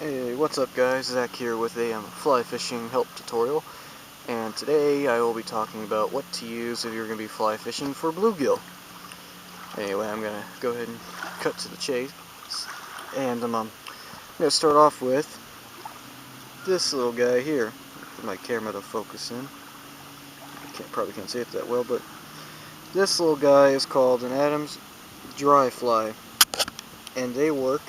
Hey, what's up guys? Zach here with a fly fishing help tutorial, and today I will be talking about what to use if you're going to be fly fishing for bluegill. Anyway, I'm going to go ahead and cut to the chase, and I'm going to start off with this little guy here. Get my camera to focus in. Probably can't see it that well, but this little guy is called an Adams dry fly, and they work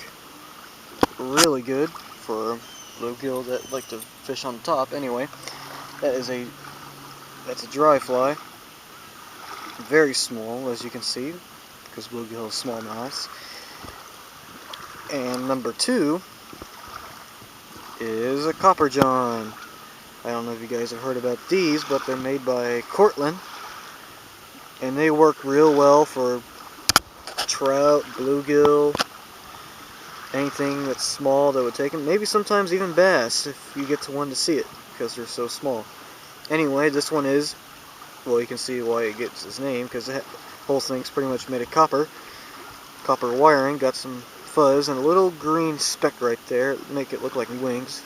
really good for bluegill that like to fish on the top. Anyway, that's a dry fly, very small as you can see, because bluegill has small mouths. And number two is a copper john. I don't know if you guys have heard about these, but they're made by Cortland, and they work real well for trout, bluegill, anything that's small that would take them. Maybe sometimes even bass if you get to one to see it, because they're so small. Anyway, this one is, well, you can see why it gets its name, because the whole thing's pretty much made of copper wiring, got some fuzz and a little green speck right there, make it look like wings.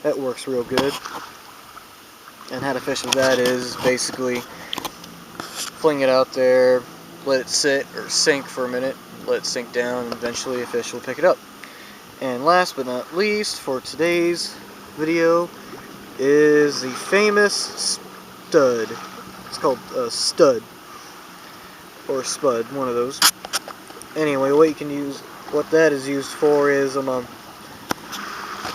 That works real good. And how to fish with that is basically fling it out there, let it sit or sink for a minute, let it sink down, and eventually a fish will pick it up. And last but not least for today's video is the famous stud. It's called a stud or spud, one of those. Anyway, what that is used for is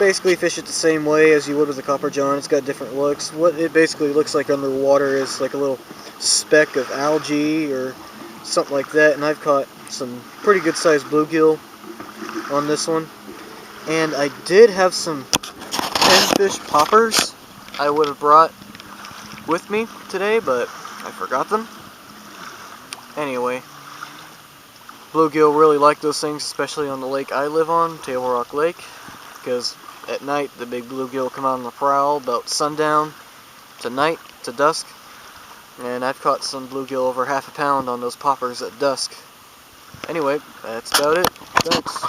basically fish it the same way as you would with a copper john. It's got different looks. What it basically looks like underwater is like a little speck of algae or something like that, and I've caught some pretty good sized bluegill on this one. And I did have some pinfish poppers I would have brought with me today, but I forgot them. Anyway, bluegill really like those things, especially on the lake I live on, Table Rock Lake, because at night the big bluegill come out on the prowl about sundown to dusk, and I've caught some bluegill over half a pound on those poppers at dusk. Anyway, that's about it. Thanks.